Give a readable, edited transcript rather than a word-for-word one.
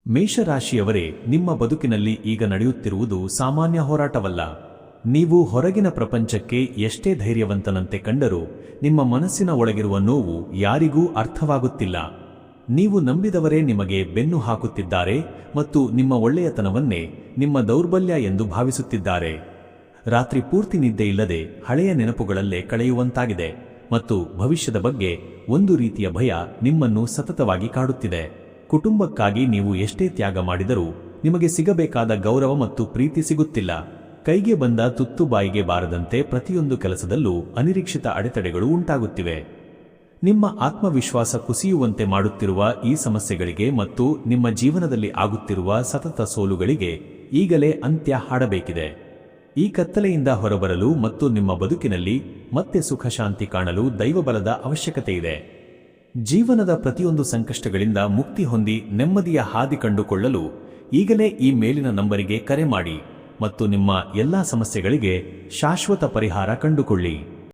ಮೇಷರಾಶಿಯವರೇ, ನಿಮ್ಮ ಬದುಕಿನಲ್ಲಿ ಈಗ ನಡೆಯುತ್ತಿರುವುದು ಸಾಮಾನ್ಯ ಹೋರಾಟವಲ್ಲ. ನೀವು ಹೊರಗಿನ ಪ್ರಪಂಚಕ್ಕೆ ಎಷ್ಟೇ ಧೈರ್ಯವಂತನಂತೆ ಕಂಡರೂ ನಿಮ್ಮ ಮನಸ್ಸಿನ ಒಳಗಿರುವ ನೋವು ಯಾರಿಗೂ ಅರ್ಥವಾಗುತ್ತಿಲ್ಲ. ನೀವು ನಂಬಿದವರೇ ನಿಮಗೆ ಬೆನ್ನು ಹಾಕುತ್ತಿದ್ದಾರೆ ಮತ್ತು ನಿಮ್ಮ ಒಳ್ಳೆಯತನವನ್ನೇ ನಿಮ್ಮ ದೌರ್ಬಲ್ಯ ಎಂದು ಭಾವಿಸುತ್ತಿದ್ದಾರೆ. ರಾತ್ರಿ ಪೂರ್ತಿ ನಿದ್ದೆಯಿಲ್ಲದೆ ಹಳೆಯ ನೆನಪುಗಳಲ್ಲೇ ಕಳೆಯುವಂತಾಗಿದೆ ಮತ್ತು ಭವಿಷ್ಯದ ಬಗ್ಗೆ ಒಂದು ರೀತಿಯ ಭಯ ನಿಮ್ಮನ್ನು ಸತತವಾಗಿ ಕಾಡುತ್ತಿದೆ. ಕುಟುಂಬಕ್ಕಾಗಿ ನೀವು ಎಷ್ಟೇ ತ್ಯಾಗ ಮಾಡಿದರೂ ನಿಮಗೆ ಸಿಗಬೇಕಾದ ಗೌರವ ಮತ್ತು ಪ್ರೀತಿ ಸಿಗುತ್ತಿಲ್ಲ. ಕೈಗೆ ಬಂದ ತುತ್ತು ಬಾಯಿಗೆ ಬಾರದಂತೆ ಪ್ರತಿಯೊಂದು ಕೆಲಸದಲ್ಲೂ ಅನಿರೀಕ್ಷಿತ ಅಡೆತಡೆಗಳು ಉಂಟಾಗುತ್ತಿವೆ. ನಿಮ್ಮ ಆತ್ಮವಿಶ್ವಾಸ ಕುಸಿಯುವಂತೆ ಮಾಡುತ್ತಿರುವ ಈ ಸಮಸ್ಯೆಗಳಿಗೆ ಮತ್ತು ನಿಮ್ಮ ಜೀವನದಲ್ಲಿ ಆಗುತ್ತಿರುವ ಸತತ ಸೋಲುಗಳಿಗೆ ಈಗಲೇ ಅಂತ್ಯ ಹಾಡಬೇಕಿದೆ. ಈ ಕತ್ತಲೆಯಿಂದ ಹೊರಬರಲು ಮತ್ತು ನಿಮ್ಮ ಬದುಕಿನಲ್ಲಿ ಮತ್ತೆ ಸುಖ ಶಾಂತಿ ಕಾಣಲು ದೈವಬಲದ ಅವಶ್ಯಕತೆಯಿದೆ. ಜೀವನದ ಪ್ರತಿಯೊಂದು ಸಂಕಷ್ಟಗಳಿಂದ ಮುಕ್ತಿ ಹೊಂದಿ ನೆಮ್ಮದಿಯ ಹಾದಿ ಕಂಡುಕೊಳ್ಳಲು ಈಗಲೇ ಈ ಮೇಲಿನ ನಂಬರಿಗೆ ಕರೆ ಮಾಡಿ ಮತ್ತು ನಿಮ್ಮ ಎಲ್ಲಾ ಸಮಸ್ಯೆಗಳಿಗೆ ಶಾಶ್ವತ ಪರಿಹಾರ ಕಂಡುಕೊಳ್ಳಿ.